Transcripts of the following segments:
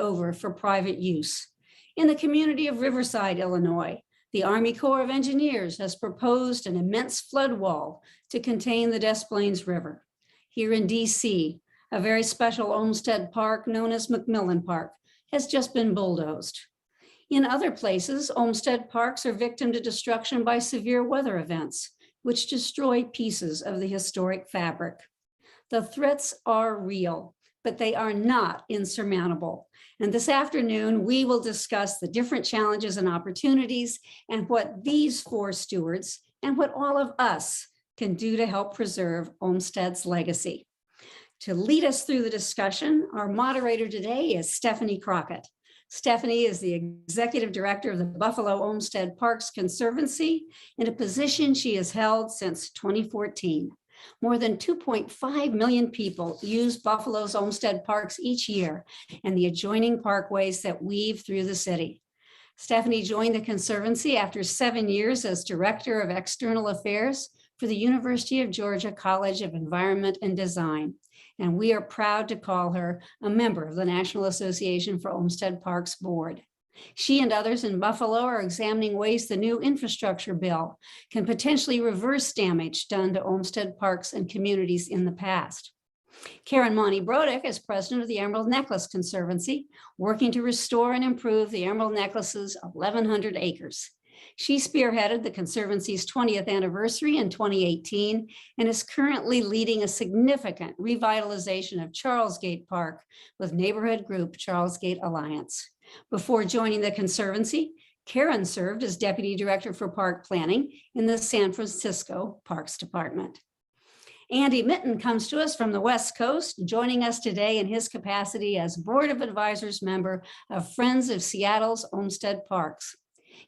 over for private use. In the community of Riverside, Illinois, the Army Corps of Engineers has proposed an immense flood wall to contain the Des Plaines River. Here in DC, a very special Olmsted Park known as McMillan Park has just been bulldozed. In other places, Olmsted parks are victim to destruction by severe weather events, which destroy pieces of the historic fabric. The threats are real, but they are not insurmountable. And this afternoon, we will discuss the different challenges and opportunities and what these four stewards and what all of us can do to help preserve Olmsted's legacy. To lead us through the discussion, our moderator today is Stephanie Crockett. Stephanie is the executive director of the Buffalo Olmsted Parks Conservancy, in a position she has held since 2014. More than 2.5 million people use Buffalo's Olmsted parks each year and the adjoining parkways that weave through the city. Stephanie joined the Conservancy after 7 years as Director of External Affairs for the University of Georgia College of Environment and Design. And we are proud to call her a member of the National Association for Olmsted Parks Board. She and others in Buffalo are examining ways the new infrastructure bill can potentially reverse damage done to Olmsted parks and communities in the past. Karen Monty-Brodick is president of the Emerald Necklace Conservancy, working to restore and improve the Emerald Necklace's 1,100 acres. She spearheaded the Conservancy's 20th anniversary in 2018 and is currently leading a significant revitalization of Charlesgate Park with neighborhood group Charlesgate Alliance. Before joining the Conservancy, Karen served as Deputy Director for Park Planning in the San Francisco Parks Department. Andy Mitten comes to us from the West Coast, joining us today in his capacity as Board of Advisors member of Friends of Seattle's Olmsted Parks.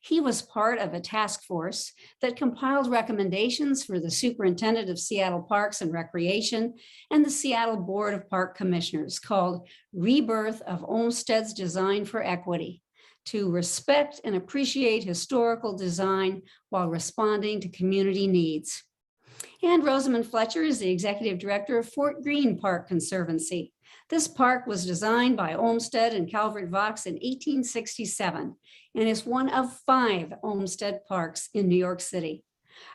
He was part of a task force that compiled recommendations for the Superintendent of Seattle Parks and Recreation and the Seattle Board of Park Commissioners, called Rebirth of Olmsted's Design for Equity, to respect and appreciate historical design while responding to community needs. And Rosamond Fletcher is the Executive Director of Fort Greene Park Conservancy. This park was designed by Olmsted and Calvert Vaux in 1867 and is one of 5 Olmsted parks in New York City.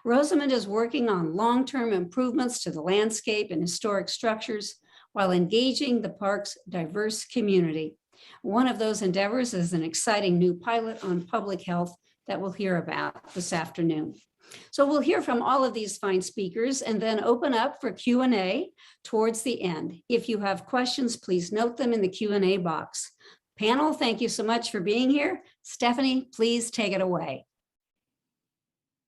Rosamond is working on long-term improvements to the landscape and historic structures while engaging the park's diverse community. One of those endeavors is an exciting new pilot on public health that we'll hear about this afternoon. So we'll hear from all of these fine speakers and then open up for Q&A towards the end. If you have questions, please note them in the Q&A box. Panel, thank you so much for being here. Stephanie, please take it away.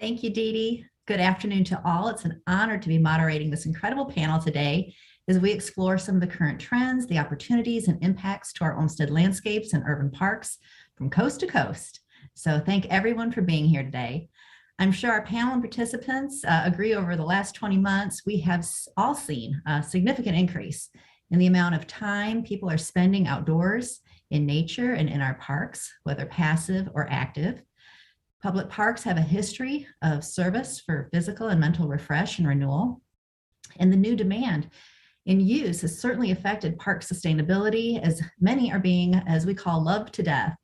Thank you, Dee Dee. Good afternoon to all. It's an honor to be moderating this incredible panel today as we explore some of the current trends, the opportunities and impacts to our Olmsted landscapes and urban parks from coast to coast. So thank everyone for being here today. I'm sure our panel and participants agree over the last 20 months, we have all seen a significant increase in the amount of time people are spending outdoors in nature and in our parks, whether passive or active. Public parks have a history of service for physical and mental refresh and renewal. And the new demand in use has certainly affected park sustainability, as many are being, as we call, loved to death.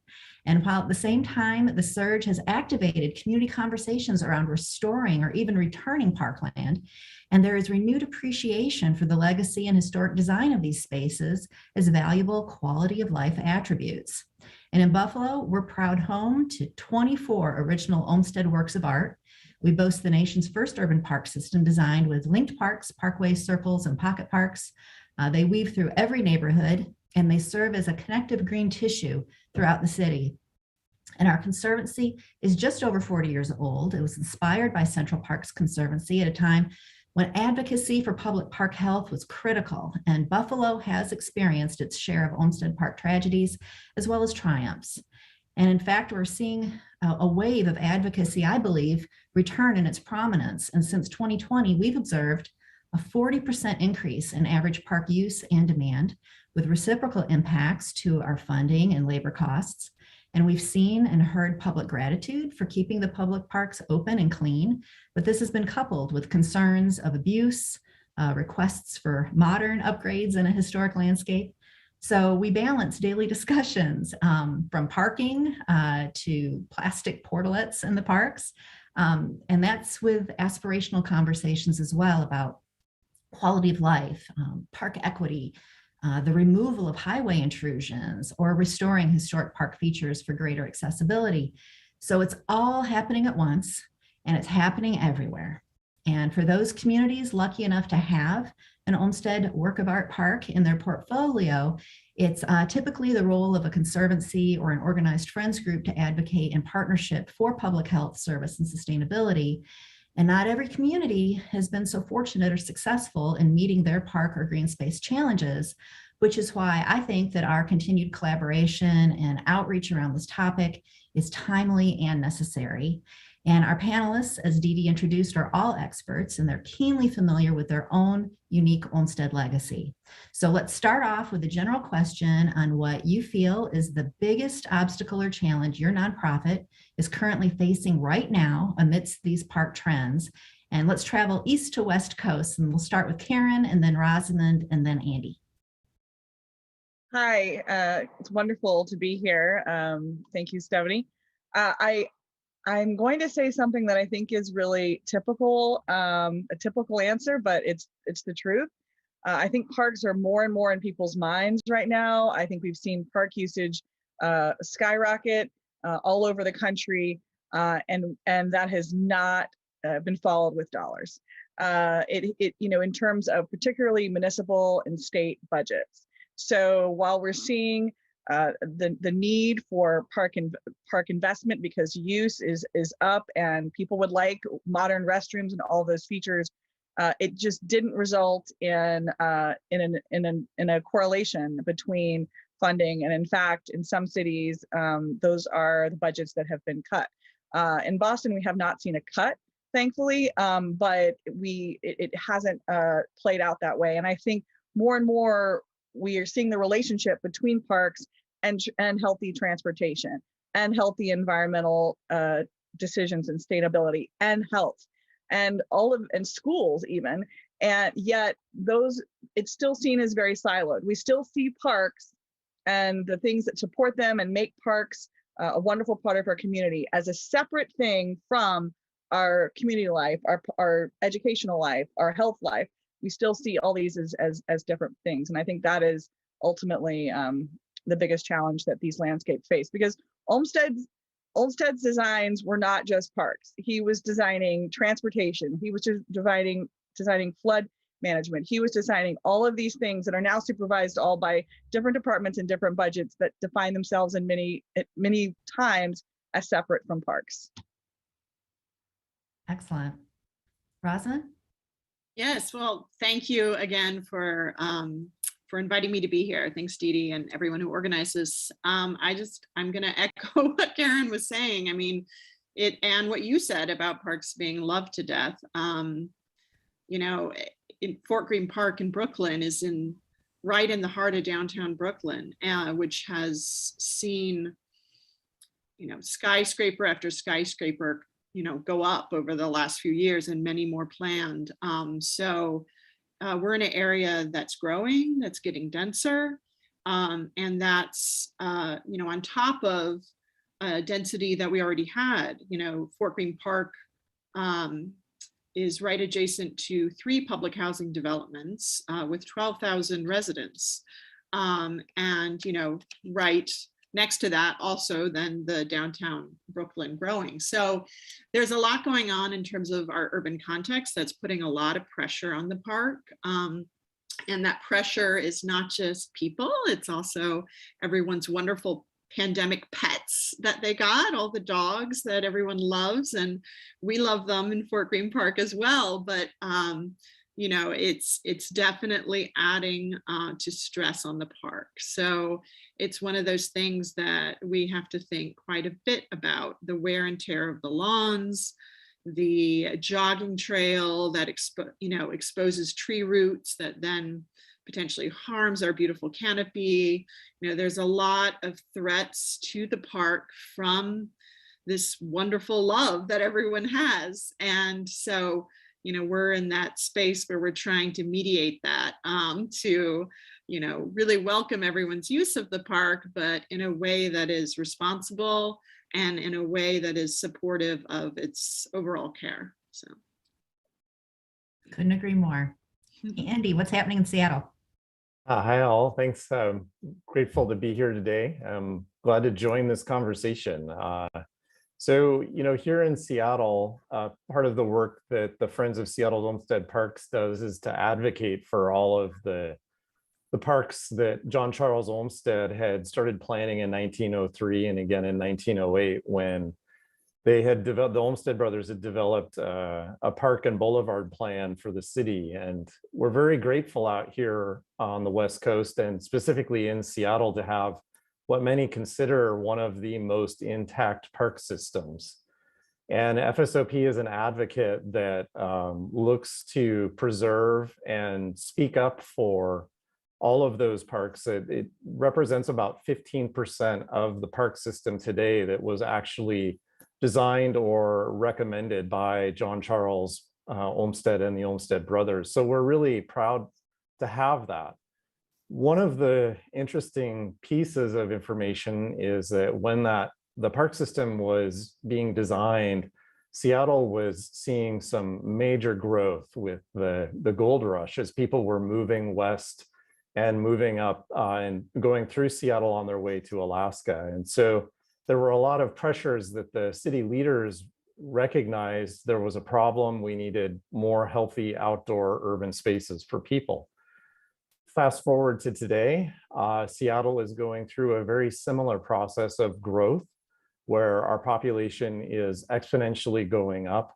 And while at the same time, the surge has activated community conversations around restoring or even returning parkland, and there is renewed appreciation for the legacy and historic design of these spaces as valuable quality of life attributes. And in Buffalo, we're proud home to 24 original Olmsted works of art. We boast the nation's first urban park system designed with linked parks, parkways, circles, and pocket parks. They weave through every neighborhood, and they serve as a connective green tissue throughout the city. And our conservancy is just over 40 years old. It was inspired by Central Parks Conservancy at a time when advocacy for public park health was critical, and Buffalo has experienced its share of Olmsted Park tragedies as well as triumphs. And in fact, we're seeing a wave of advocacy, I believe, return in its prominence. And since 2020, we've observed a 40% increase in average park use and demand, with reciprocal impacts to our funding and labor costs. And we've seen and heard public gratitude for keeping the public parks open and clean, but this has been coupled with concerns of abuse, requests for modern upgrades in a historic landscape. So we balance daily discussions from parking to plastic portalets in the parks. And that's with aspirational conversations as well about quality of life, park equity, the removal of highway intrusions, or restoring historic park features for greater accessibility. So it's all happening at once, and it's happening everywhere. And for those communities lucky enough to have an Olmsted work of art park in their portfolio, it's typically the role of a conservancy or an organized friends group to advocate in partnership for public health, service, and sustainability. And not every community has been so fortunate or successful in meeting their park or green space challenges, which is why I think that our continued collaboration and outreach around this topic is timely and necessary. And our panelists, as Dee Dee introduced, are all experts, and they're keenly familiar with their own unique Olmsted legacy. So let's start off with a general question on what you feel is the biggest obstacle or challenge your nonprofit is currently facing right now amidst these park trends. And let's travel east to west coast, and we'll start with Karen, and then Rosamond, and then Andy. Hi, it's wonderful to be here. Thank you, Stephanie. I'm going to say something that I think is really typical, a typical answer, but it's the truth. I think parks are more and more in people's minds right now. I think we've seen park usage skyrocket all over the country, and that has not been followed with dollars. In terms of particularly municipal and state budgets. So while we're seeing the need for park investment because use is up and people would like modern restrooms and all those features, it just didn't result in a correlation between funding. And in fact, in some cities, those are the budgets that have been cut. In Boston, we have not seen a cut, thankfully, but it hasn't played out that way. And I think more and more we are seeing the relationship between parks and healthy transportation and healthy environmental decisions and sustainability and health and schools even. And yet it's still seen as very siloed. We still see parks and the things that support them and make parks a wonderful part of our community as a separate thing from our community life, our educational life, our health life. We still see all these as different things. And I think that is ultimately the biggest challenge that these landscapes face, because Olmsted's designs were not just parks. He was designing transportation. He was designing flood management. He was designing all of these things that are now supervised all by different departments and different budgets that define themselves in many times as separate from parks. Excellent. Rosamond? Yes, well, thank you again for inviting me to be here. Thanks, Dee Dee, and everyone who organizes. I'm going to echo what Karen was saying. I mean, and what you said about parks being loved to death. In Fort Greene Park in Brooklyn is right in the heart of downtown Brooklyn, which has seen, skyscraper after skyscraper go up over the last few years and many more planned. So we're in an area that's growing, that's getting denser, and that's, on top of density that we already had. Fort Greene Park is right adjacent to 3 public housing developments with 12,000 residents. And, right next to that also then the downtown Brooklyn growing. So there's a lot going on in terms of our urban context that's putting a lot of pressure on the park. And that pressure is not just people, it's also everyone's wonderful pandemic pets that they got, all the dogs that everyone loves, and we love them in Fort Greene Park as well. But it's definitely adding to stress on the park. So it's one of those things that we have to think quite a bit about: the wear and tear of the lawns, the jogging trail that exposes tree roots that then potentially harms our beautiful canopy. There's a lot of threats to the park from this wonderful love that everyone has. And so, we're in that space where we're trying to mediate that to really welcome everyone's use of the park, but in a way that is responsible and in a way that is supportive of its overall care. So. Couldn't agree more. Andy, what's happening in Seattle? Hi all, thanks. Grateful to be here today. I'm glad to join this conversation. So, here in Seattle, part of the work that the Friends of Seattle Olmsted Parks does is to advocate for all of the parks that John Charles Olmsted had started planning in 1903 and again in 1908, when they had developed, the Olmsted brothers had developed a park and boulevard plan for the city. And we're very grateful out here on the West Coast and specifically in Seattle to have what many consider one of the most intact park systems. And FSOP is an advocate that looks to preserve and speak up for all of those parks. It represents about 15% of the park system today that was actually designed or recommended by John Charles Olmsted and the Olmsted brothers. So we're really proud to have that. One of the interesting pieces of information is that when the park system was being designed, Seattle was seeing some major growth with the gold rush as people were moving west and moving up and going through Seattle on their way to Alaska. And so there were a lot of pressures that the city leaders recognized there was a problem. We needed more healthy outdoor urban spaces for people. Fast forward to today, Seattle is going through a very similar process of growth where our population is exponentially going up.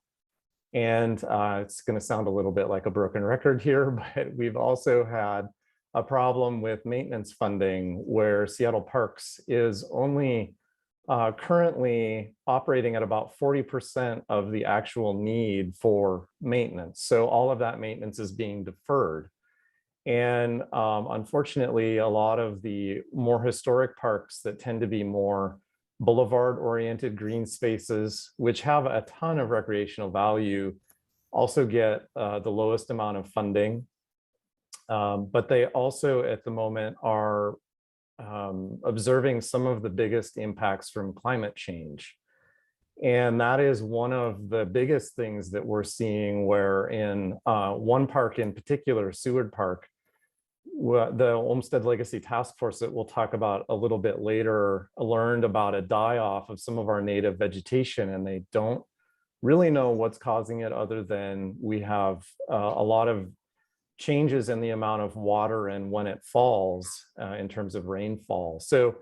And it's going to sound a little bit like a broken record here, but we've also had a problem with maintenance funding where Seattle Parks is only currently operating at about 40% of the actual need for maintenance. So all of that maintenance is being deferred. And unfortunately, a lot of the more historic parks that tend to be more boulevard-oriented green spaces, which have a ton of recreational value, also get the lowest amount of funding. But they also, at the moment, are observing some of the biggest impacts from climate change. And that is one of the biggest things that we're seeing, where in one park in particular, Seward Park, the Olmsted Legacy Task Force that we'll talk about a little bit later learned about a die-off of some of our native vegetation, and they don't really know what's causing it other than we have a lot of changes in the amount of water and when it falls in terms of rainfall. So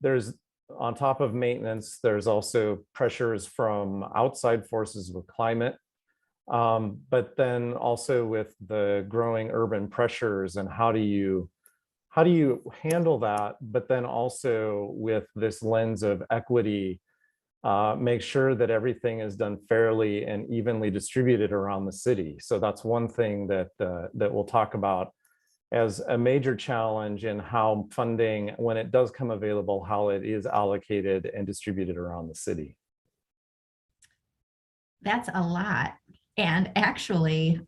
there's, on top of maintenance, there's also pressures from outside forces with climate, but then also with the growing urban pressures and how do you handle that, but then also with this lens of equity, make sure that everything is done fairly and evenly distributed around the city. So that's one thing that we'll talk about as a major challenge in how funding, when it does come available, how it is allocated and distributed around the city. That's a lot. And actually,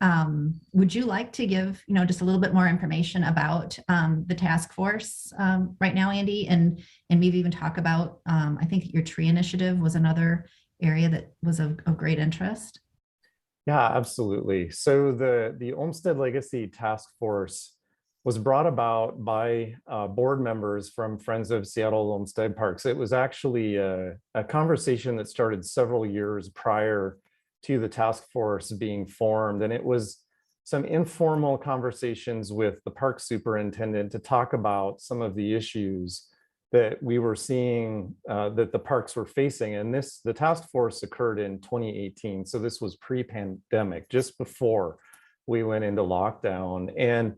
would you like to give, just a little bit more information about the task force right now, Andy, and maybe even talk about, I think your tree initiative was another area that was of great interest. Yeah, absolutely. So the Olmsted Legacy Task Force was brought about by board members from Friends of Seattle Olmsted Parks. It was actually a conversation that started several years prior to the task force being formed. And it was some informal conversations with the park superintendent to talk about some of the issues that we were seeing that the parks were facing. And the task force occurred in 2018. So this was pre-pandemic, just before we went into lockdown. And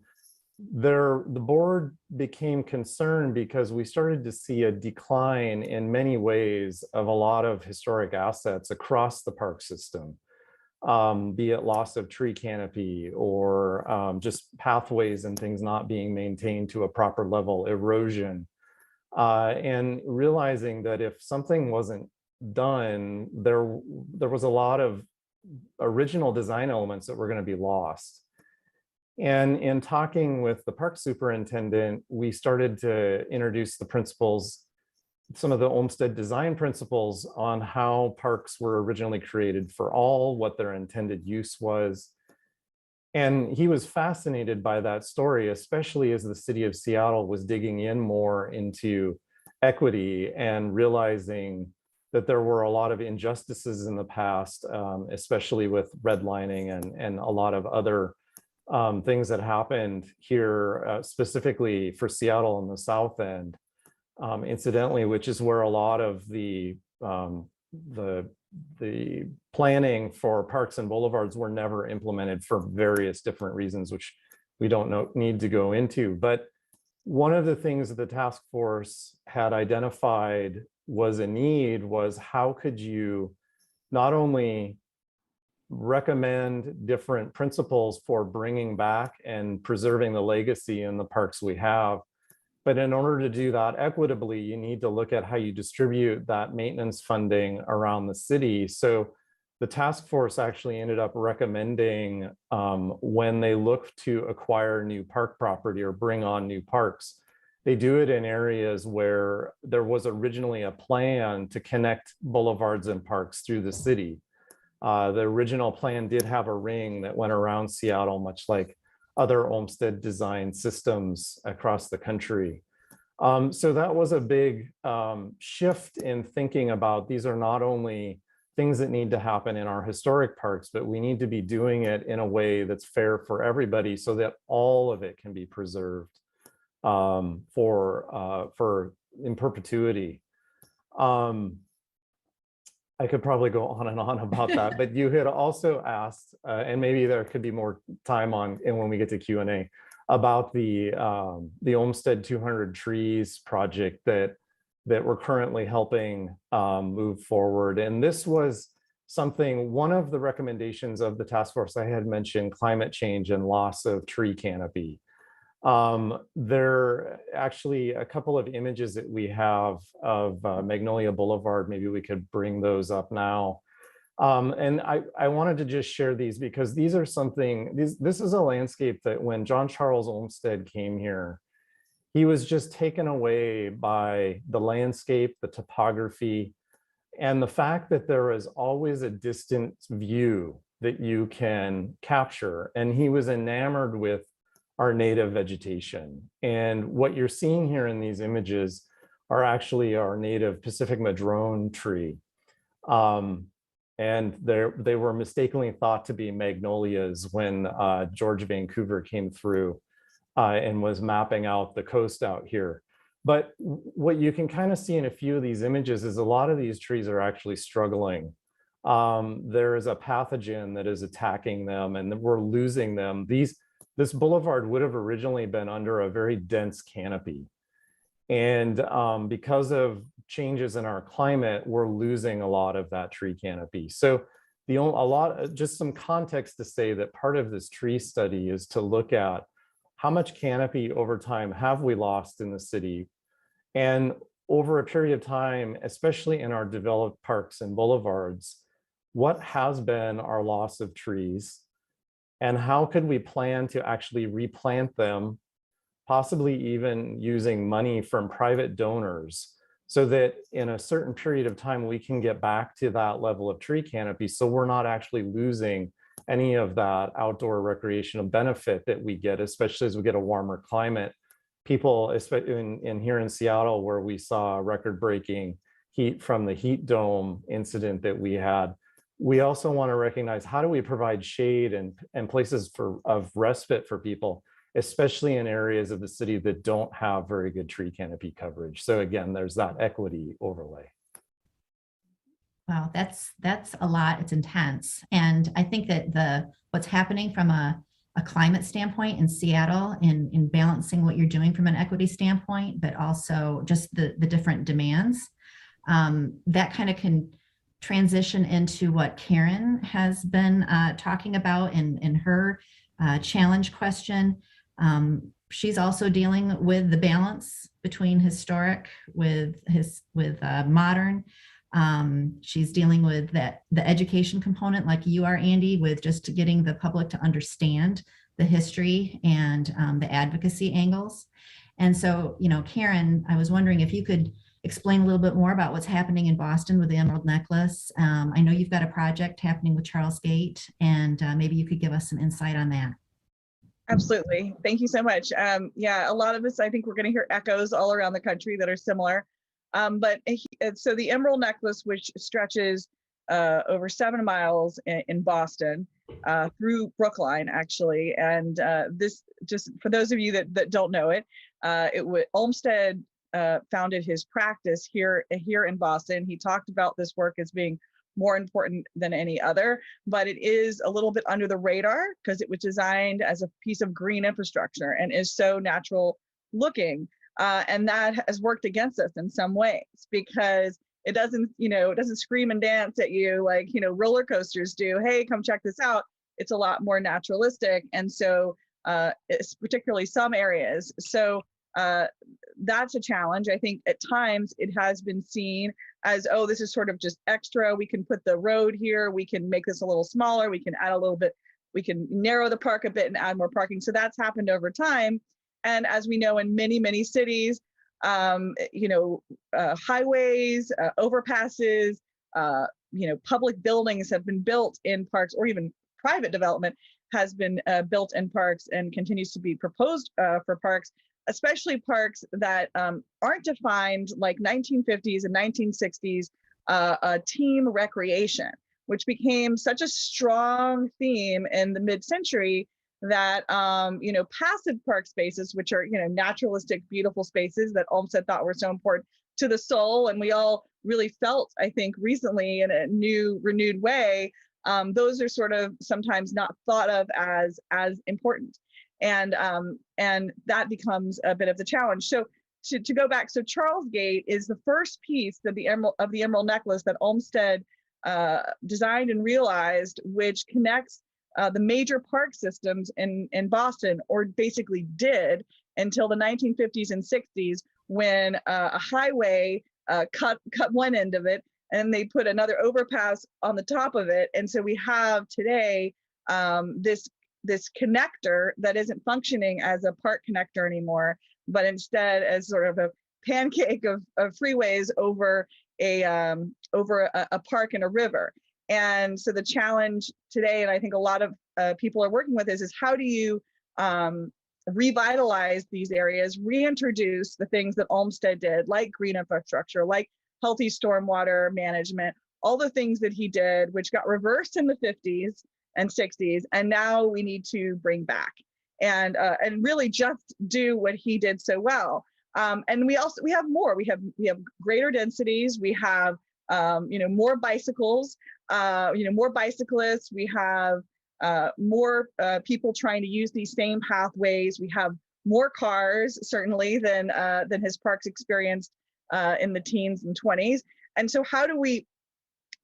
the board became concerned because we started to see a decline in many ways of a lot of historic assets across the park system, be it loss of tree canopy or just pathways and things not being maintained to a proper level, erosion, and realizing that if something wasn't done, there was a lot of original design elements that were going to be lost. And in talking with the park superintendent, we started to introduce the principles, some of the Olmsted design principles on how parks were originally created for all, what their intended use was. And he was fascinated by that story, especially as the city of Seattle was digging in more into equity and realizing that there were a lot of injustices in the past, especially with redlining and a lot of other things that happened here, specifically for Seattle in the South End, incidentally, which is where a lot of the planning for parks and boulevards were never implemented for various different reasons, which we don't need to go into. But one of the things that the task force had identified was a need was how could you not only recommend different principles for bringing back and preserving the legacy in the parks we have, but in order to do that equitably, you need to look at how you distribute that maintenance funding around the city. So the task force actually ended up recommending when they look to acquire new park property or bring on new parks, they do it in areas where there was originally a plan to connect boulevards and parks through the city. The original plan did have a ring that went around Seattle, much like other Olmsted design systems across the country. So that was a big shift in thinking about these are not only things that need to happen in our historic parks, but we need to be doing it in a way that's fair for everybody so that all of it can be preserved for in perpetuity. I could probably go on and on about that, but you had also asked, and maybe there could be more time on, and when we get to Q&A, about the Olmsted 200 trees project that we're currently helping move forward. And this was something, one of the recommendations of the task force I had mentioned, climate change and loss of tree canopy. There are actually a couple of images that we have of Magnolia Boulevard. Maybe we could bring those up now. And I wanted to just share these because these are something, this is a landscape that when John Charles Olmsted came here, he was just taken away by the landscape, the topography, and the fact that there is always a distant view that you can capture. And he was enamored with our native vegetation. And what you're seeing here in these images are actually our native Pacific madrone tree. And they were mistakenly thought to be magnolias when George Vancouver came through and was mapping out the coast out here. But what you can kind of see in a few of these images is a lot of these trees are actually struggling. There is a pathogen that is attacking them and we're losing them. This boulevard would have originally been under a very dense canopy. And because of changes in our climate, we're losing a lot of that tree canopy. So just some context to say that part of this tree study is to look at how much canopy over time have we lost in the city? And over a period of time, especially in our developed parks and boulevards, what has been our loss of trees? And how could we plan to actually replant them, possibly even using money from private donors, so that in a certain period of time, we can get back to that level of tree canopy so we're not actually losing any of that outdoor recreational benefit that we get, especially as we get a warmer climate. People, especially here in Seattle, where we saw record-breaking heat from the heat dome incident that we had, we also want to recognize how do we provide shade and places of respite for people, especially in areas of the city that don't have very good tree canopy coverage. So again, there's that equity overlay. Wow, that's a lot. It's intense. And I think that what's happening from a climate standpoint in Seattle in balancing what you're doing from an equity standpoint, but also just the different demands, that kind of can transition into what Karen has been talking about in her challenge question. She's also dealing with the balance between historic with modern. She's dealing with the education component like you are, Andy, with just getting the public to understand the history and the advocacy angles. And so, Karen, I was wondering if you could explain a little bit more about what's happening in Boston with the Emerald Necklace. I know you've got a project happening with Charles Gate, and maybe you could give us some insight on that. Absolutely. Thank you so much. Yeah, a lot of us, I think we're going to hear echoes all around the country that are similar. So the Emerald Necklace, which stretches over 7 miles in Boston through Brookline, actually. And this, just for those of you that don't know it, Olmsted founded his practice here in Boston. He talked about this work as being more important than any other, but it is a little bit under the radar because it was designed as a piece of green infrastructure and is so natural looking. And that has worked against us in some ways because it doesn't scream and dance at you like, roller coasters do. Hey, come check this out. It's a lot more naturalistic. And so it's particularly some areas. So that's a challenge. I think at times it has been seen as, oh, this is sort of just extra. We can put the road here. We can make this a little smaller. We can add a little bit. We can narrow the park a bit and add more parking. So that's happened over time. And as we know, in many, many cities, highways, overpasses, public buildings have been built in parks, or even private development has been built in parks and continues to be proposed for parks, especially parks that aren't defined like 1950s and 1960s team recreation, which became such a strong theme in the mid-century that passive park spaces, which are naturalistic, beautiful spaces that Olmsted thought were so important to the soul, and we all really felt, I think, recently in a renewed way, those are sort of sometimes not thought of as important, and that becomes a bit of the challenge. So to go back, so Charles Gate is the first piece of the Emerald Necklace that Olmsted designed and realized, which connects the major park systems in Boston, or basically did until the 1950s and 60s, when a highway cut one end of it, and they put another overpass on the top of it. And so we have today this connector that isn't functioning as a park connector anymore, but instead as sort of a pancake of freeways over a park and a river. And so the challenge today, and I think a lot of people are working with, is how do you revitalize these areas, reintroduce the things that Olmsted did, like green infrastructure, like healthy stormwater management, all the things that he did, which got reversed in the 50s and 60s, and now we need to bring back and really just do what he did so well. And we have more. We have greater densities. We have more bicycles. More bicyclists. We have more people trying to use these same pathways. We have more cars, certainly, than his parks experienced in the teens and 20s. And so how do we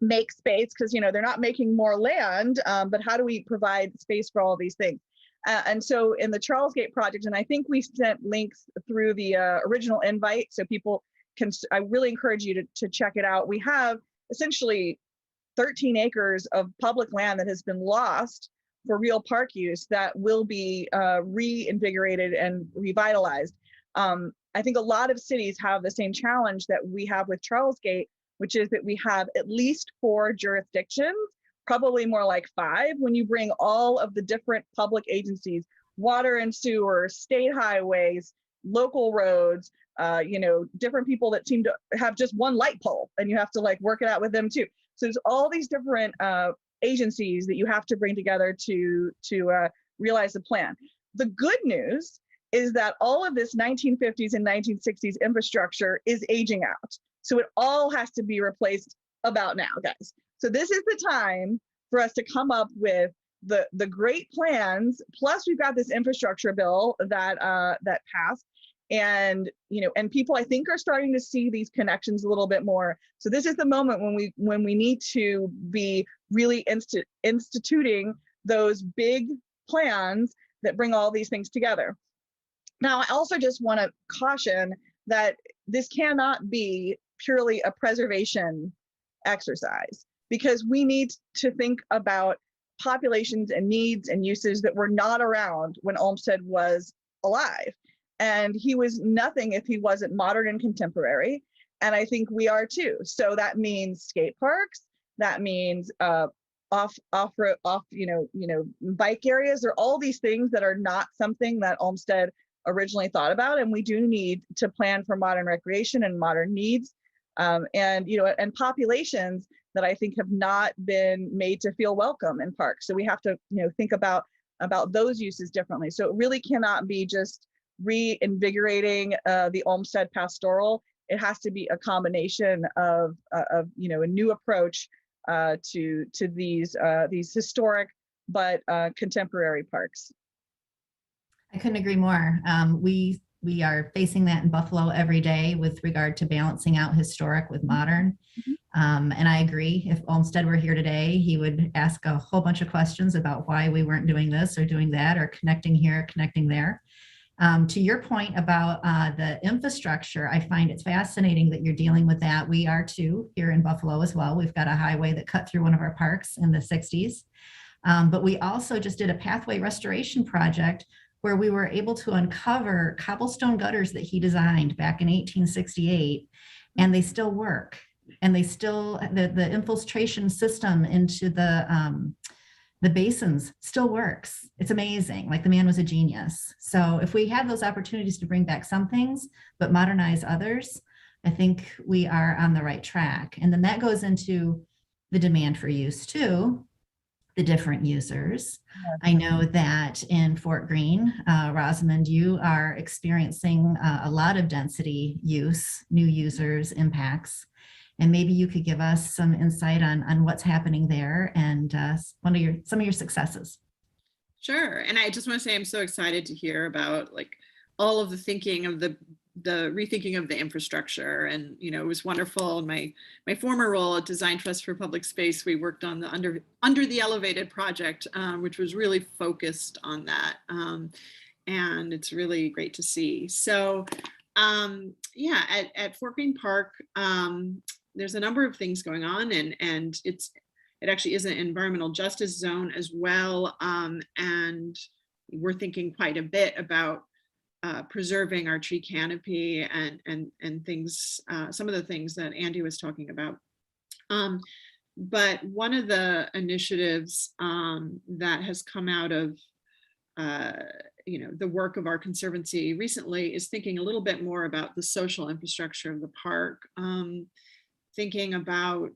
make space? Because they're not making more land, but how do we provide space for all these things? And so in the Charles Gate project, and I think we sent links through the original invite, so people can, I really encourage you to check it out. We have essentially 13 acres of public land that has been lost for real park use that will be reinvigorated and revitalized. I think a lot of cities have the same challenge that we have with Charles Gate, which is that we have at least 4 jurisdictions, probably more like 5, when you bring all of the different public agencies, water and sewer, state highways, local roads, different people that seem to have just one light pole, and you have to work it out with them too. So there's all these different agencies that you have to bring together to realize the plan. The good news is that all of this 1950s and 1960s infrastructure is aging out. So it all has to be replaced about now, guys. So this is the time for us to come up with the great plans. Plus, we've got this infrastructure bill that passed, and people, I think, are starting to see these connections a little bit more. So this is the moment when we need to be really instituting those big plans that bring all these things together. Now, I also just want to caution that this cannot be purely a preservation exercise, because we need to think about populations and needs and uses that were not around when Olmsted was alive. And he was nothing if he wasn't modern and contemporary. And I think we are too. So that means skate parks. That means off bike areas. There are all these things that are not something that Olmsted originally thought about. And we do need to plan for modern recreation and modern needs, and populations that I think have not been made to feel welcome in parks. So we have to think about those uses differently. So it really cannot be just reinvigorating the Olmsted pastoral. It has to be a combination of a new approach to these historic but contemporary parks. I couldn't agree more. We are facing that in Buffalo every day with regard to balancing out historic with modern. And I agree. If Olmsted were here today, he would ask a whole bunch of questions about why we weren't doing this or doing that or connecting here, connecting there. To your point about the infrastructure, I find it fascinating that you're dealing with that. We are too here in Buffalo as well. We've got a highway that cut through one of our parks in the 60s. But we also just did a pathway restoration project where we were able to uncover cobblestone gutters that he designed back in 1868, and they still work. And they still, the infiltration system into the basins still works. It's amazing. Like, the man was a genius. So if we had those opportunities to bring back some things, but modernize others, I think we are on the right track. And then that goes into the demand for use too, the different users. I know that in Fort Greene, Rosamond, you are experiencing a lot of density use, new users, impacts. And maybe you could give us some insight on what's happening there and some of your successes. Sure. And I just want to say I'm so excited to hear about all of the thinking of the rethinking of the infrastructure. And it was wonderful. In my former role at Design Trust for Public Space, we worked on the under the Elevated project, which was really focused on that. And it's really great to see. So at Fort Greene Park, there's a number of things going on, and it actually is an environmental justice zone as well. And we're thinking quite a bit about preserving our tree canopy and things, some of the things that Andy was talking about. But one of the initiatives that has come out of the work of our conservancy recently is thinking a little bit more about the social infrastructure of the park, thinking about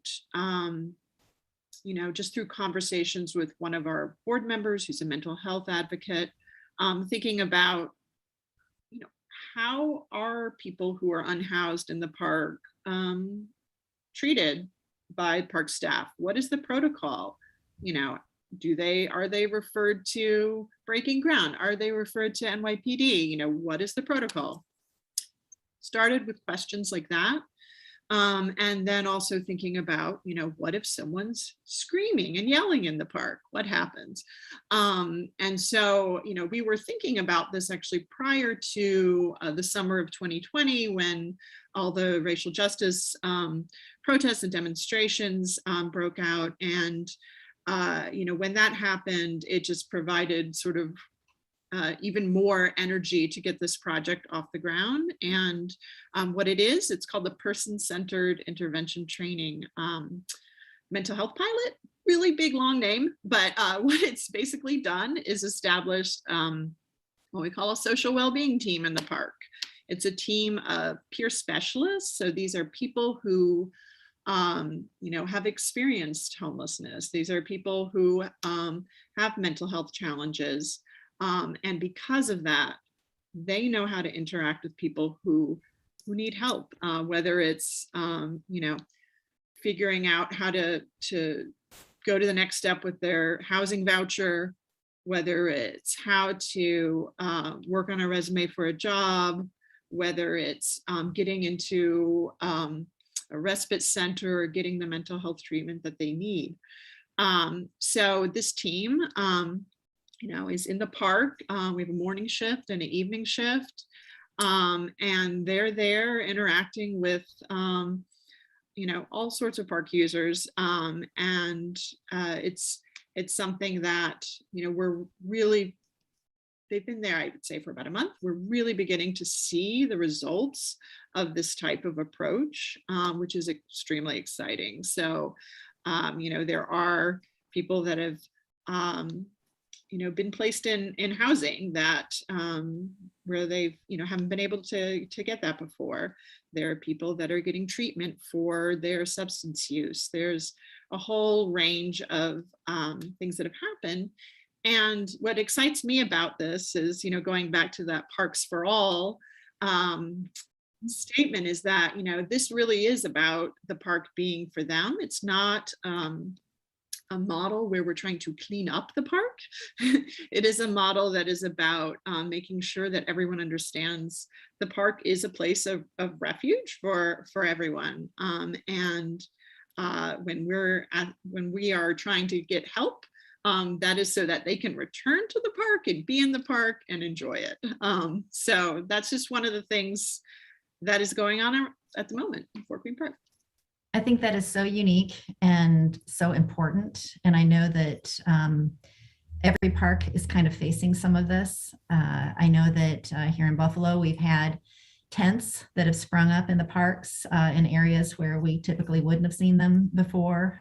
just through conversations with one of our board members who's a mental health advocate, thinking about how are people who are unhoused in the park treated by park staff? What is the protocol? Are they referred to Breaking Ground? Are they referred to NYPD? What is the protocol? Started with questions like that. And then also thinking about, what if someone's screaming and yelling in the park? What happens? And so, we were thinking about this actually prior to the summer of 2020, when all the racial justice protests and demonstrations broke out. And, when that happened, it just provided sort of even more energy to get this project off the ground. And what it is, it's called the Person-Centered Intervention Training Mental Health Pilot. Really big, long name, but what it's basically done is established what we call a social well-being team in the park. It's a team of peer specialists. So these are people who have experienced homelessness. These are people who have mental health challenges. And because of that, they know how to interact with people who need help, whether it's, figuring out how to go to the next step with their housing voucher, whether it's how to work on a resume for a job, whether it's getting into a respite center or getting the mental health treatment that they need. So this team, is in the park. We have a morning shift and an evening shift, and they're there interacting with, all sorts of park users. And it's it's something that, they've been there, I would say, for about a month. We're really beginning to see the results of this type of approach, which is extremely exciting. So, there are people that have, been placed in housing that where they've, haven't been able to get that before. There are people that are getting treatment for their substance use. There's a whole range of things that have happened. And what excites me about this is, going back to that Parks for All statement, is that, this really is about the park being for them. It's not a model where we're trying to clean up the park. It is a model that is about making sure that everyone understands the park is a place of refuge for everyone. And when we are trying to get help, that is so that they can return to the park and be in the park and enjoy it. So that's just one of the things that is going on at the moment in Fort Greene Park. I think that is so unique and so important. And I know that every park is kind of facing some of this. I know that here in Buffalo, we've had tents that have sprung up in the parks in areas where we typically wouldn't have seen them before.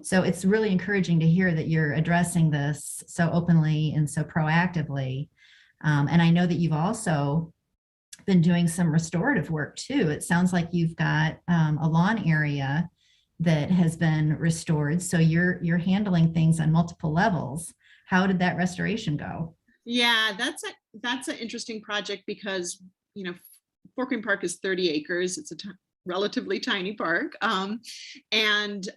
So it's really encouraging to hear that you're addressing this so openly and so proactively. And I know that you've also been doing some restorative work too. It sounds like you've got a lawn area that has been restored. So you're handling things on multiple levels. How did that restoration go? Yeah, that's an interesting project because, Fort Greene Park is 30 acres. It's a relatively tiny park. And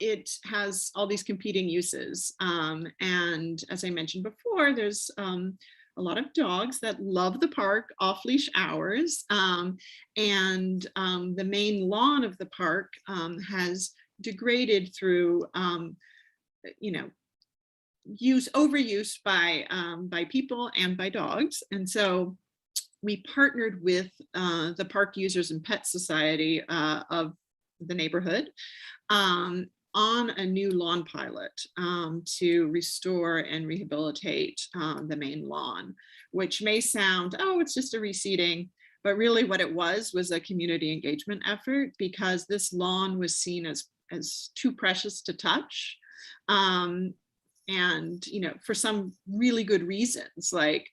it has all these competing uses. And as I mentioned before, there's a lot of dogs that love the park off-leash hours. And the main lawn of the park has degraded through, overuse by people and by dogs. And so we partnered with the Park Users and Pet Society of the neighborhood on a new lawn pilot to restore and rehabilitate the main lawn, which may sound, oh, it's just a reseeding, but really what it was a community engagement effort, because this lawn was seen as too precious to touch. And, for some really good reasons, like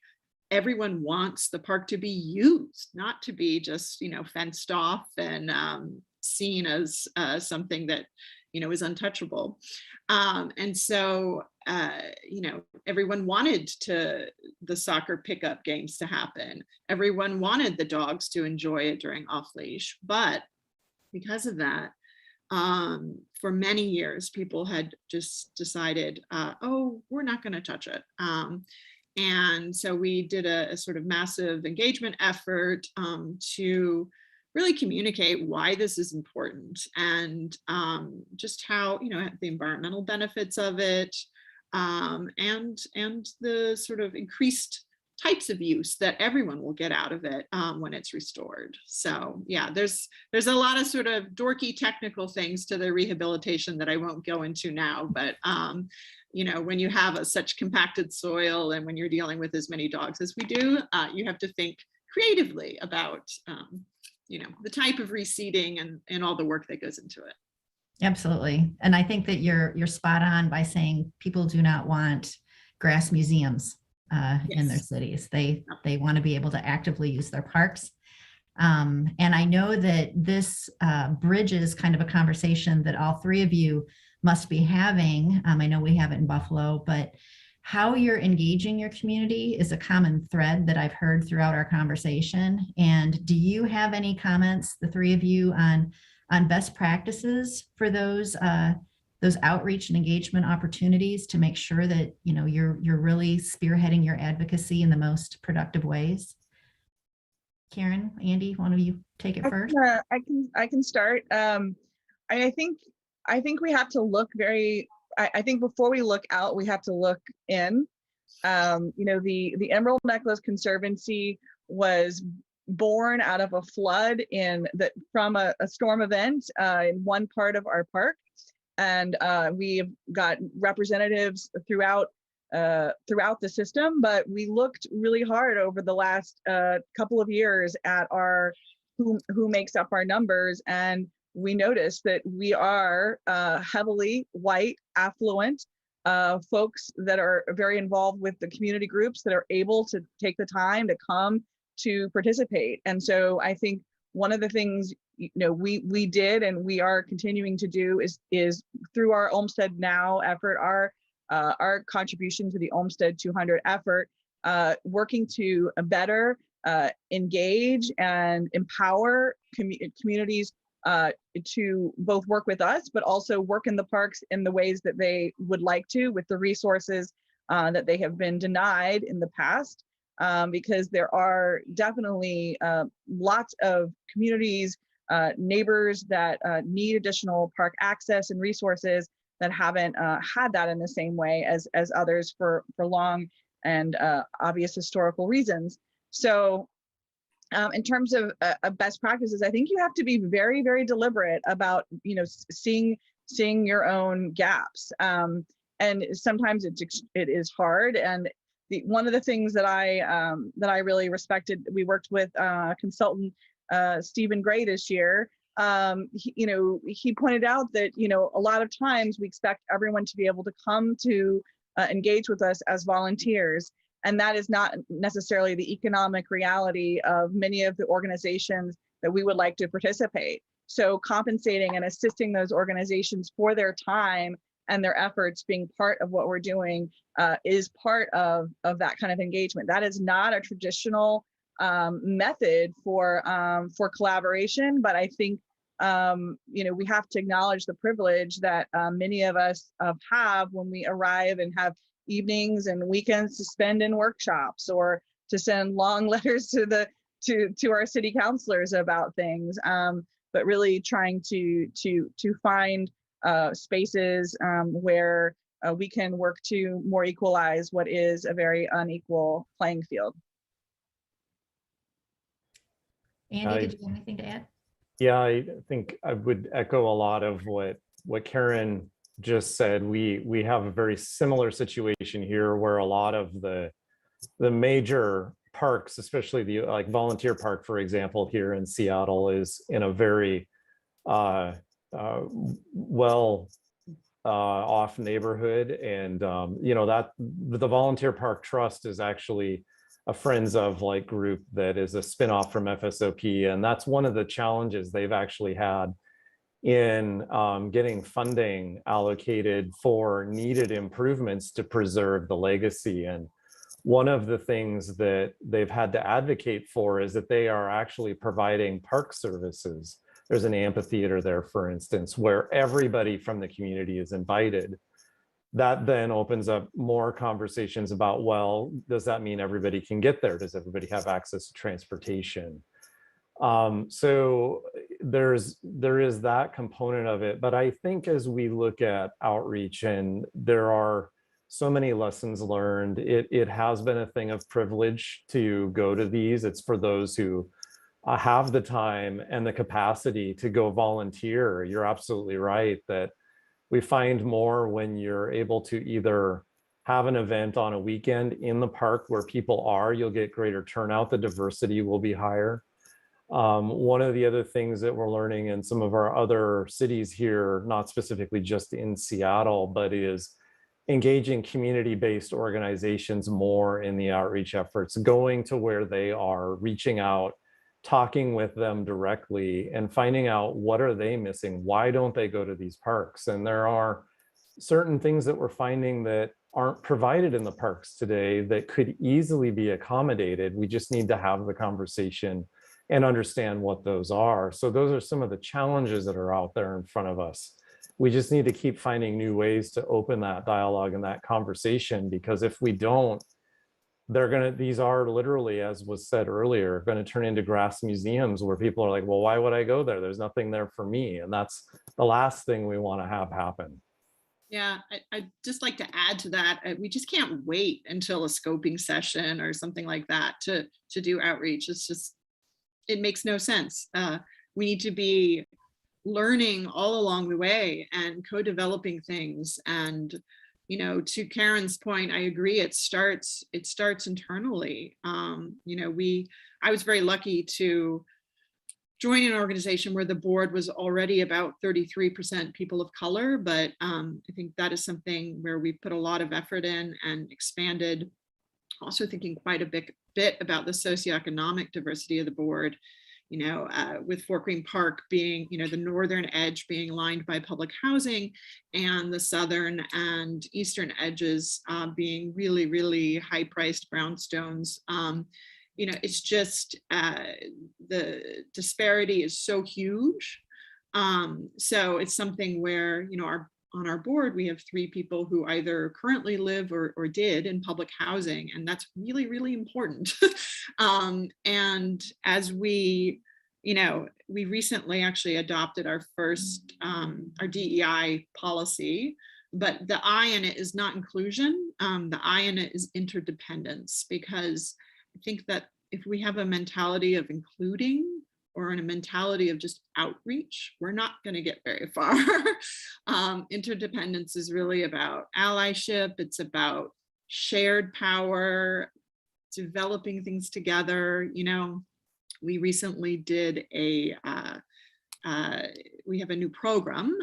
everyone wants the park to be used, not to be just, fenced off and seen as something that is untouchable. And so, everyone wanted the soccer pickup games to happen. Everyone wanted the dogs to enjoy it during off leash. But because of that, for many years, people had just decided, oh, we're not going to touch it. And so we did a sort of massive engagement effort to really communicate why this is important and just how, the environmental benefits of it and the sort of increased types of use that everyone will get out of it when it's restored. So yeah, there's a lot of sort of dorky technical things to the rehabilitation that I won't go into now, but when you have such compacted soil and when you're dealing with as many dogs as we do, you have to think creatively about the type of reseeding and all the work that goes into it. Absolutely. And I think that you're spot on by saying people do not want grass museums in their cities. They want to be able to actively use their parks. And I know that this bridges kind of a conversation that all three of you must be having. I know we have it in Buffalo, but how you're engaging your community is a common thread that I've heard throughout our conversation. And do you have any comments, the three of you, on best practices for those outreach and engagement opportunities to make sure that you're really spearheading your advocacy in the most productive ways? Karen, Andy, one of you take it first. I can start. I think we have to look very. I think before we look out, we have to look in. The Emerald Necklace Conservancy was born out of a flood from a storm event in one part of our park. and we've got representatives throughout the system, but we looked really hard over the last couple of years at our who makes up our numbers, and we noticed that we are heavily white, affluent folks that are very involved with the community groups that are able to take the time to come to participate. And so I think one of the things we did and we are continuing to do is through our Olmsted Now effort, our contribution to the Olmsted 200 effort, working to better engage and empower communities to both work with us, but also work in the parks in the ways that they would like to, with the resources that they have been denied in the past. Because there are definitely lots of communities, neighbors that need additional park access and resources that haven't had that in the same way as others for long and obvious historical reasons. So in terms of best practices, I think you have to be very, very deliberate about seeing your own gaps. And sometimes it is hard. And one of the things that I really respected, we worked with consultant Stephen Gray this year. He pointed out that a lot of times we expect everyone to be able to come to engage with us as volunteers, and that is not necessarily the economic reality of many of the organizations that we would like to participate. So compensating and assisting those organizations for their time and their efforts being part of what we're doing is part of that kind of engagement. That is not a traditional method for collaboration, but I think we have to acknowledge the privilege that many of us have when we arrive and have evenings and weekends to spend in workshops or to send long letters to our city councilors about things, but really trying to find spaces where we can work to more equalize what is a very unequal playing field. Andy, did you have anything to add? Yeah, I think I would echo a lot of what Karen just said. We have a very similar situation here where a lot of the major parks, especially the like Volunteer Park, for example, here in Seattle, is in a very well off neighborhood, and that the Volunteer Park Trust is actually a Friends of like group that is a spinoff from FSOP, and that's one of the challenges they've actually had in getting funding allocated for needed improvements to preserve the legacy. And one of the things that they've had to advocate for is that they are actually providing park services. There's an amphitheater there, for instance, where everybody from the community is invited. That then opens up more conversations about, well, does that mean everybody can get there? Does everybody have access to transportation? So there is that component of it. But I think as we look at outreach, and there are so many lessons learned, it has been a thing of privilege to go to these. It's for those who have the time and the capacity to go volunteer. You're absolutely right that we find more when you're able to either have an event on a weekend in the park where people are, you'll get greater turnout, the diversity will be higher. One of the other things that we're learning in some of our other cities here, not specifically just in Seattle, but is engaging community-based organizations more in the outreach efforts, going to where they are, reaching out, talking with them directly and finding out what are they missing? Why don't they go to these parks? And there are certain things that we're finding that aren't provided in the parks today that could easily be accommodated. We just need to have the conversation and understand what those are. So those are some of the challenges that are out there in front of us. We just need to keep finding new ways to open that dialogue and that conversation, because if we don't, these are literally, as was said earlier, going to turn into grass museums where people are like, well, why would I go there? There's nothing there for me. And that's the last thing we want to have happen. Yeah, I'd just like to add to that. We just can't wait until a scoping session or something like that to do outreach. It's just, it makes no sense. We need to be learning all along the way and co-developing things. And, you know, to Karen's point, I agree, it starts internally. You know, I was very lucky to join an organization where the board was already about 33% people of color, but I think that is something where we put a lot of effort in and expanded, also thinking quite a bit about the socioeconomic diversity of the board, you know, with Fort Greene Park being, you know, the northern edge being lined by public housing and the southern and eastern edges being really, really high-priced brownstones. You know, it's just the disparity is so huge. So it's something where, you know, on our board, we have 3 people who either currently live or did in public housing, and that's really, really important. And as we, you know, we recently actually adopted our first, our DEI policy, but the I in it is not inclusion. The I in it is interdependence, because I think that if we have a mentality of including or in a mentality of just outreach, we're not going to get very far. Interdependence is really about allyship. It's about shared power, developing things together. You know, we recently did we have a new program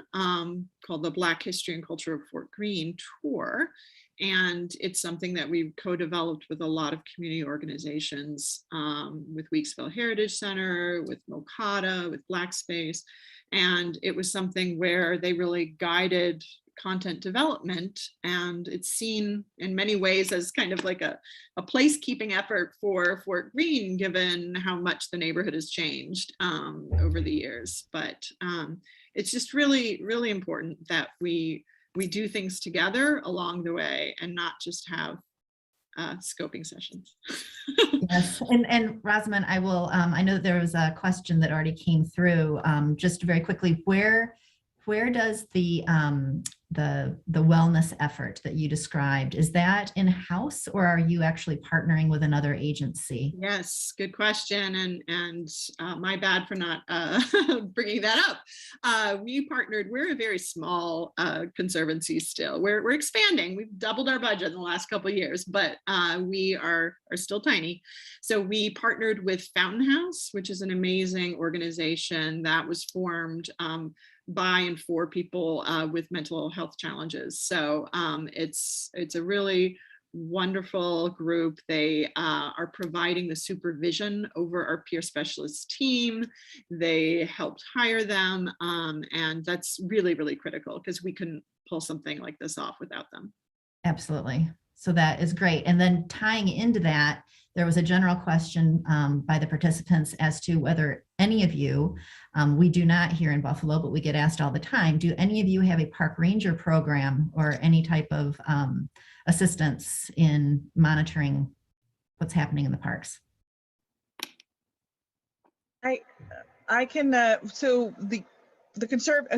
called the Black History and Culture of Fort Greene Tour. And it's something that we've co-developed with a lot of community organizations, with Weeksville Heritage Center, with Mokata, with Black Space. And it was something where they really guided content development, and it's seen in many ways as kind of like a placekeeping effort for Fort Greene, given how much the neighborhood has changed over the years. But it's just really, really important that we do things together along the way and not just have scoping sessions. Yes, and Rosamond, I will. I know that there was a question that already came through. Just very quickly, where does the wellness effort that you described, is that in-house, or are you actually partnering with another agency? Yes, good question, and my bad for not bringing that up. We partnered. We're a very small conservancy still. We're expanding. We've doubled our budget in the last couple of years, but we are still tiny. So we partnered with Fountain House, which is an amazing organization that was formed by and for people with mental health challenges. So it's a really wonderful group. They are providing the supervision over our peer specialist team. They helped hire them, and that's really, really critical because we couldn't pull something like this off without them. Absolutely. So that is great. And then tying into that, there was a general question by the participants as to whether any of you, we do not here in Buffalo, but we get asked all the time, do any of you have a park ranger program or any type of assistance in monitoring what's happening in the parks? I can, so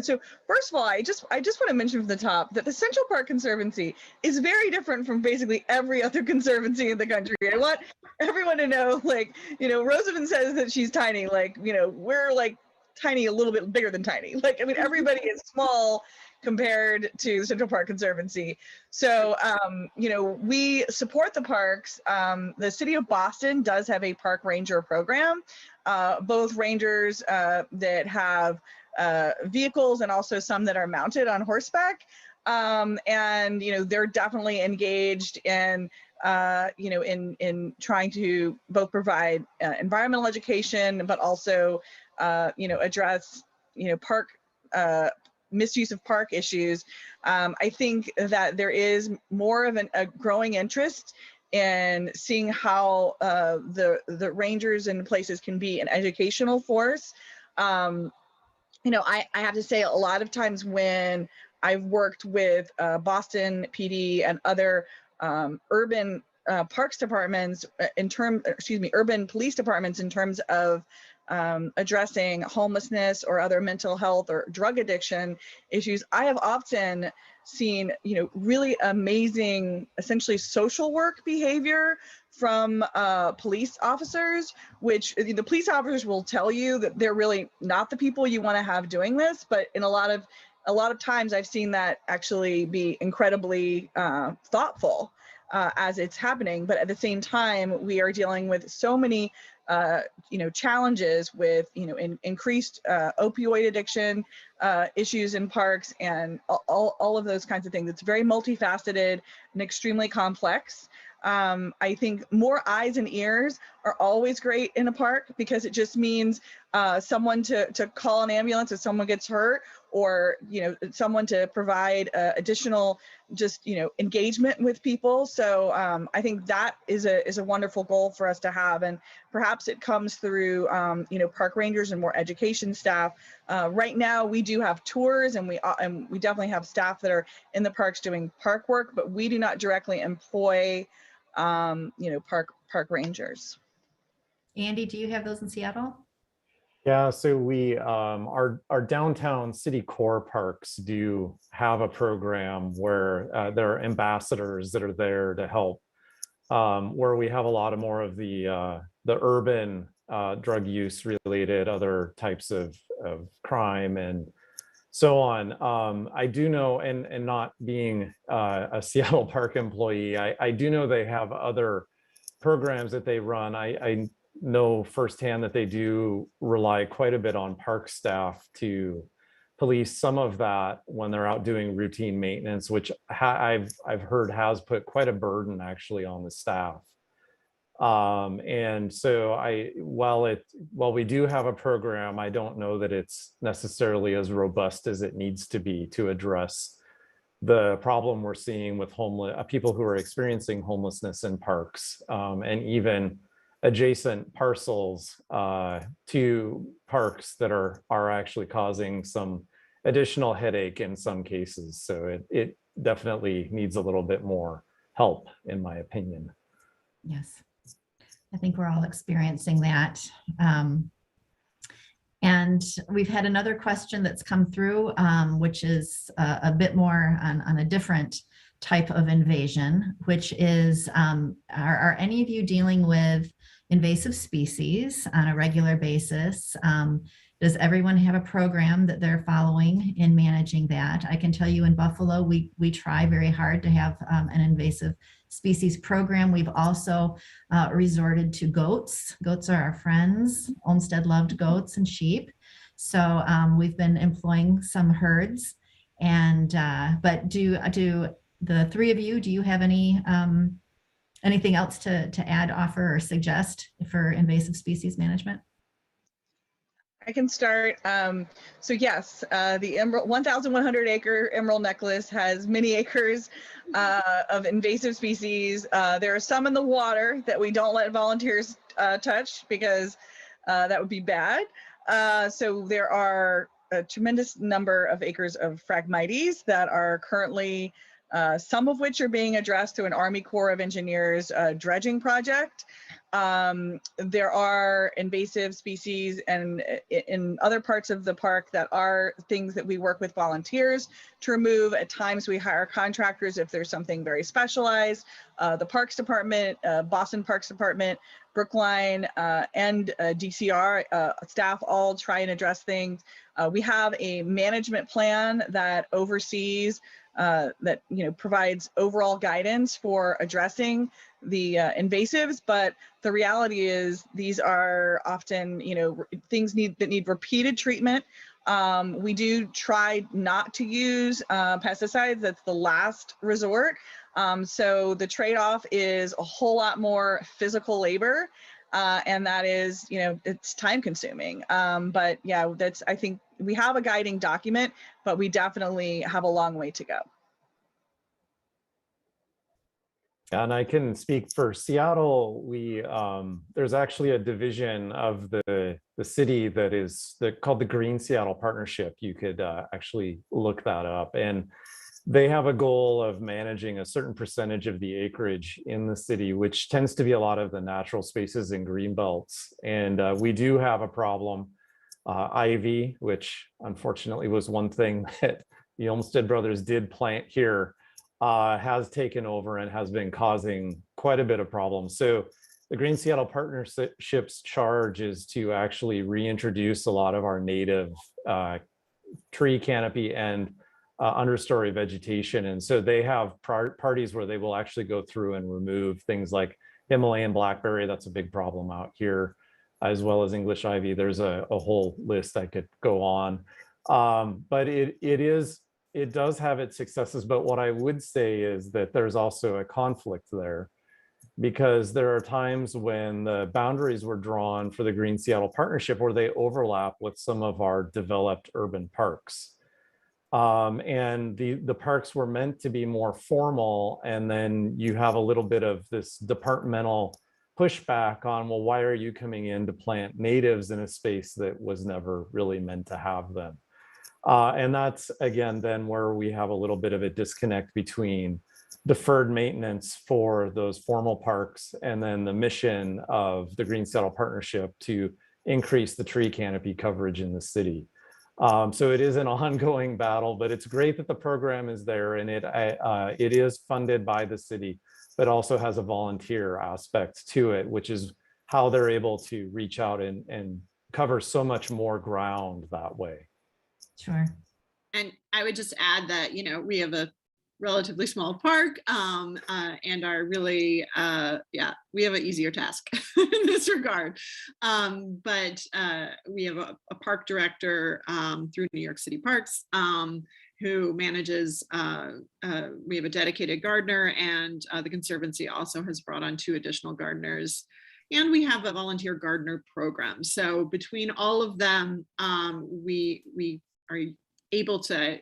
so first of all, I just want to mention from the top that the Central Park Conservancy is very different from basically every other conservancy in the country. I want everyone to know, like, you know, Rosamond says that she's tiny, like, you know, we're like tiny, a little bit bigger than tiny. Like, I mean, everybody is small compared to the Central Park Conservancy. So, you know, we support the parks. The city of Boston does have a park ranger program, both rangers that have vehicles and also some that are mounted on horseback. And, you know, they're definitely engaged in, you know, in trying to both provide environmental education, but also, you know, address, you know, park misuse of park issues. I think that there is more of a growing interest in seeing how the rangers and places can be an educational force. You know, I have to say, a lot of times when I've worked with Boston PD and other urban parks departments urban police departments in terms of addressing homelessness or other mental health or drug addiction issues, I have often seen, really amazing, essentially social work behavior from police officers, which the police officers will tell you that they're really not the people you want to have doing this. But in a lot of times I've seen that actually be incredibly thoughtful as it's happening. But at the same time, we are dealing with so many challenges with, increased opioid addiction issues in parks and all of those kinds of things. It's very multifaceted and extremely complex. I think more eyes and ears are always great in a park, because it just means someone to call an ambulance if someone gets hurt, or someone to provide additional engagement with people. So I think that is a wonderful goal for us to have, and perhaps it comes through park rangers and more education staff. Right now we do have tours, and we definitely have staff that are in the parks doing park work, but we do not directly employ park rangers. Andy, do you have those in Seattle? Yeah, so we our downtown city core parks do have a program where there are ambassadors that are there to help, where we have a lot of more of the urban drug use related other types of crime and so on. I do know, and not being a Seattle Park employee, I do know they have other programs that they run. I know firsthand that they do rely quite a bit on park staff to police some of that when they're out doing routine maintenance, which I've heard has put quite a burden actually on the staff. And so while we do have a program, I don't know that it's necessarily as robust as it needs to be to address the problem we're seeing with people who are experiencing homelessness in parks, and even adjacent parcels to parks that are actually causing some additional headache in some cases. So it definitely needs a little bit more help, in my opinion. Yes, I think we're all experiencing that. And we've had another question that's come through, which is a bit more on a different type of invasion, which is, are any of you dealing with invasive species on a regular basis? Does everyone have a program that they're following in managing that? I can tell you in Buffalo, we try very hard to have an invasive species program. We've also resorted to goats. Goats are our friends. Olmsted loved goats and sheep. So we've been employing some herds. And but do the three of you, do you have anything else to add, offer, or suggest for invasive species management? I can start. So yes, the 1,100 acre Emerald Necklace has many acres of invasive species. There are some in the water that we don't let volunteers touch, because that would be bad. So there are a tremendous number of acres of Phragmites that are currently, some of which are being addressed through an Army Corps of Engineers dredging project. There are invasive species and in other parts of the park that are things that we work with volunteers to remove. At times we hire contractors if there's something very specialized. The Parks Department, Boston Parks Department, Brookline, and DCR staff all try and address things. We have a management plan that oversees, that provides overall guidance for addressing the invasives, but the reality is these are often things that need repeated treatment. We do try not to use pesticides. That's the last resort. So the trade-off is a whole lot more physical labor, and that is, it's time consuming. But yeah, I think we have a guiding document, but we definitely have a long way to go. And I can speak for Seattle. There's actually a division of the city that is called the Greene Seattle Partnership. You could actually look that up. And they have a goal of managing a certain percentage of the acreage in the city, which tends to be a lot of the natural spaces and green belts. And we do have a problem. Ivy, which unfortunately was one thing that the Olmsted brothers did plant here, has taken over and has been causing quite a bit of problems. So the Green Seattle Partnership's charge is to actually reintroduce a lot of our native tree canopy and understory vegetation. And so they have parties where they will actually go through and remove things like Himalayan blackberry. That's a big problem out here, as well as English ivy. There's a whole list I could go on. But it does have its successes. But what I would say is that there's also a conflict there, because there are times when the boundaries were drawn for the Green Seattle Partnership where they overlap with some of our developed urban parks. And the parks were meant to be more formal, and then you have a little bit of this departmental pushback on, well, why are you coming in to plant natives in a space that was never really meant to have them? And that's, again, then where we have a little bit of a disconnect between deferred maintenance for those formal parks and then the mission of the Green Seattle Partnership to increase the tree canopy coverage in the city. So it is an ongoing battle, but it's great that the program is there, and it is funded by the city, but also has a volunteer aspect to it, which is how they're able to reach out and cover so much more ground that way. Sure. And I would just add that, you know, we have a relatively small park and are really, we have an easier task in this regard. But we have a park director through New York City Parks who manages, we have a dedicated gardener, and the Conservancy also has brought on 2 additional gardeners. And we have a volunteer gardener program. So between all of them, we are able to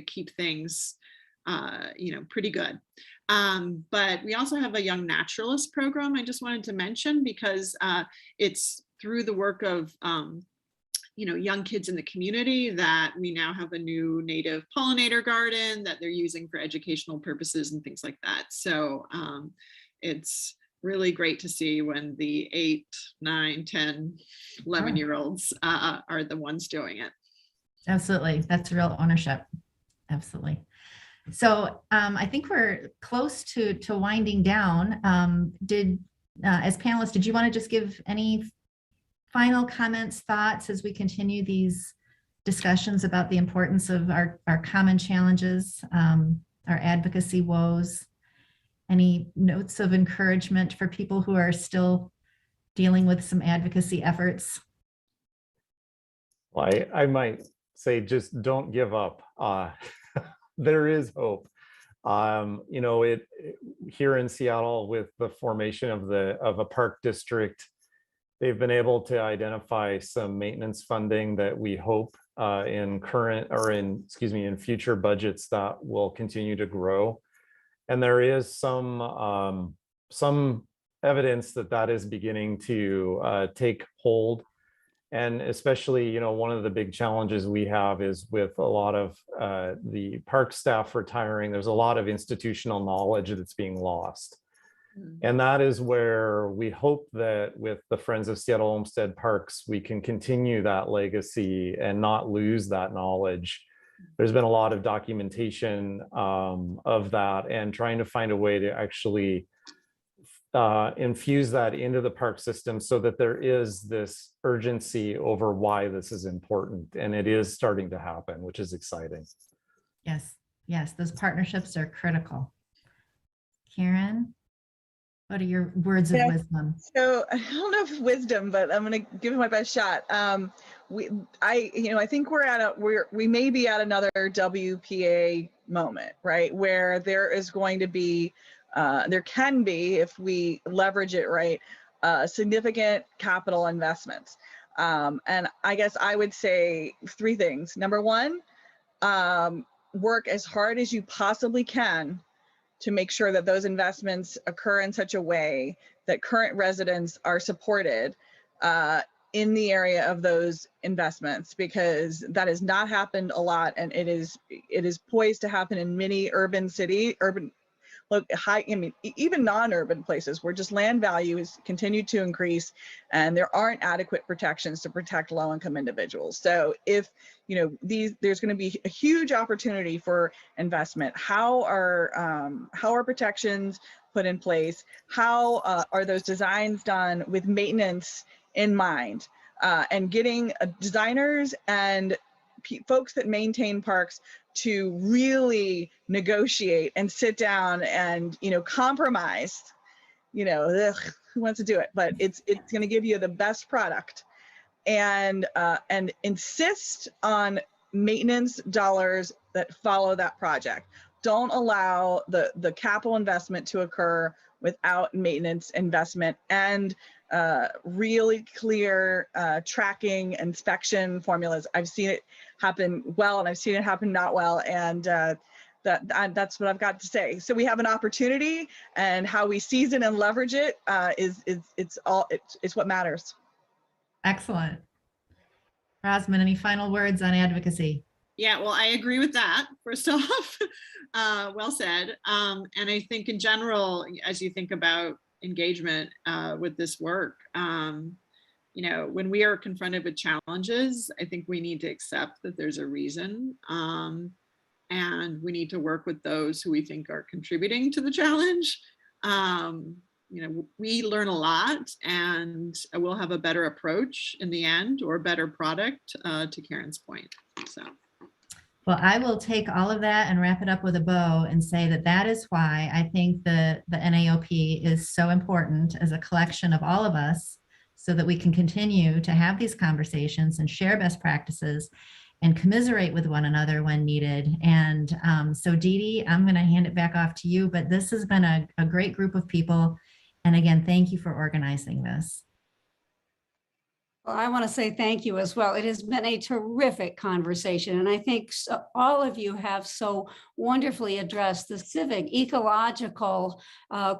keep things you know, pretty good. But we also have a young naturalist program I just wanted to mention, because it's through the work of you know, young kids in the community that we now have a new native pollinator garden that they're using for educational purposes and things like that. So it's really great to see when the 8, 9, 10, 11-year-olds are the ones doing it. Absolutely. That's real ownership. Absolutely. So I think we're close to winding down. As panelists, did you want to just give any final comments, thoughts as we continue these discussions about the importance of our common challenges, our advocacy woes? Any notes of encouragement for people who are still dealing with some advocacy efforts? Well, I might say, just don't give up. There is hope. You know, here in Seattle, with the formation of a park district, they've been able to identify some maintenance funding that we hope in future budgets that will continue to grow. And there is some evidence that is beginning to take hold. And especially, you know, one of the big challenges we have is with a lot of the park staff retiring, there's a lot of institutional knowledge that's being lost. And that is where we hope that with the Friends of Seattle Olmsted Parks, we can continue that legacy and not lose that knowledge. There's been a lot of documentation of that, and trying to find a way to actually infuse that into the park system so that there is this urgency over why this is important. And it is starting to happen, which is exciting. Yes, yes, those partnerships are critical. Karen, what are your words of wisdom? So I don't know if wisdom, but I'm going to give it my best shot. I think we may be at another WPA moment, right? Where there is going to be, there can be, if we leverage it right, significant capital investments. And I guess I would say 3 things. Number 1, work as hard as you possibly can to make sure that those investments occur in such a way that current residents are supported in the area of those investments, because that has not happened a lot, and it is poised to happen in many urban, even non-urban places where just land value has continued to increase and there aren't adequate protections to protect low-income individuals. So if, there's going to be a huge opportunity for investment. How are protections put in place? How are those designs done with maintenance in mind? And getting designers and folks that maintain parks to really negotiate and sit down and compromise. Who wants to do it? But it's going to give you the best product, and insist on maintenance dollars that follow that project. Don't allow the capital investment to occur without maintenance investment and really clear tracking inspection formulas. I've seen it happen well, and I've seen it happen not well, and that's what I've got to say. So we have an opportunity, and how we seize it and leverage it it's what matters. Excellent. Rosman, any final words on advocacy? Yeah, well, I agree with that, first off. Well said. And I think in general, as you think about engagement with this work, when we are confronted with challenges, I think we need to accept that there's a reason. And we need to work with those who we think are contributing to the challenge. We learn a lot, and we'll have a better approach in the end, or a better product, to Karen's point. So. Well, I will take all of that and wrap it up with a bow and say that is why I think the NAOP is so important as a collection of all of us, so that we can continue to have these conversations and share best practices and commiserate with one another when needed. And so Dee Dee, I'm going to hand it back off to you, but this has been a great group of people. And again, thank you for organizing this. Well, I want to say thank you as well. It has been a terrific conversation, and I think all of you have so wonderfully addressed the civic, ecological,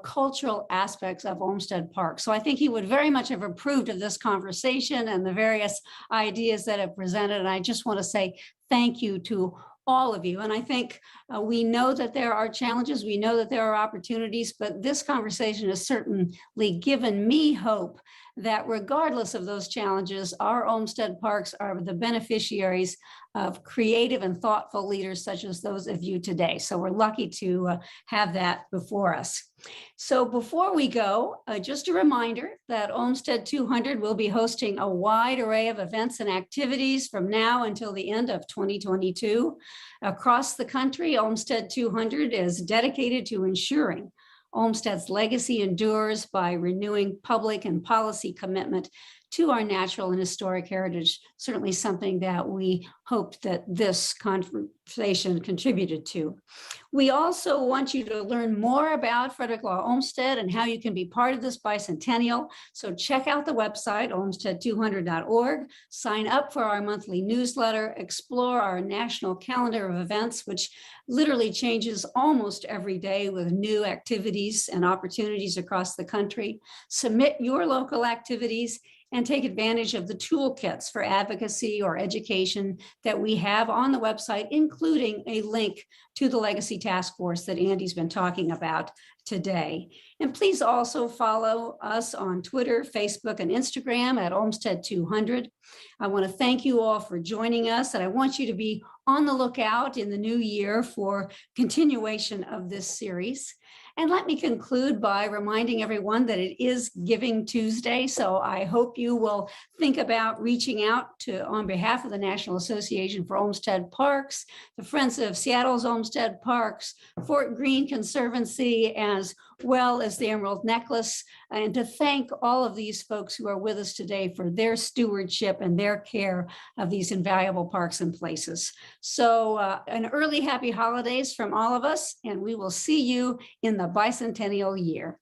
cultural aspects of Olmsted Park. So I think he would very much have approved of this conversation and the various ideas that have presented. And I just want to say thank you to all of you. And I think we know that there are challenges, we know that there are opportunities, but this conversation has certainly given me hope that regardless of those challenges, our Olmsted Parks are the beneficiaries of creative and thoughtful leaders such as those of you today. So we're lucky to have that before us. So before we go, just a reminder that Olmsted 200 will be hosting a wide array of events and activities from now until the end of 2022. Across the country, Olmsted 200 is dedicated to ensuring Olmsted's legacy endures by renewing public and policy commitment to our natural and historic heritage, certainly something that we hope that this conversation contributed to. We also want you to learn more about Frederick Law Olmsted and how you can be part of this bicentennial. So check out the website, olmsted200.org, sign up for our monthly newsletter, explore our national calendar of events, which literally changes almost every day with new activities and opportunities across the country. Submit your local activities and take advantage of the toolkits for advocacy or education that we have on the website, including a link to the Legacy Task Force that Andy's been talking about today. And please also follow us on Twitter, Facebook, and Instagram at Olmsted 200. I want to thank you all for joining us, and I want you to be on the lookout in the new year for continuation of this series. And let me conclude by reminding everyone that it is Giving Tuesday, so I hope you will think about reaching out to, on behalf of the National Association for Olmsted Parks, the Friends of Seattle's Olmsted Parks, Fort Greene Conservancy, as well as the Emerald Necklace, and to thank all of these folks who are with us today for their stewardship and their care of these invaluable parks and places. So an early happy holidays from all of us, and we will see you in the bicentennial year.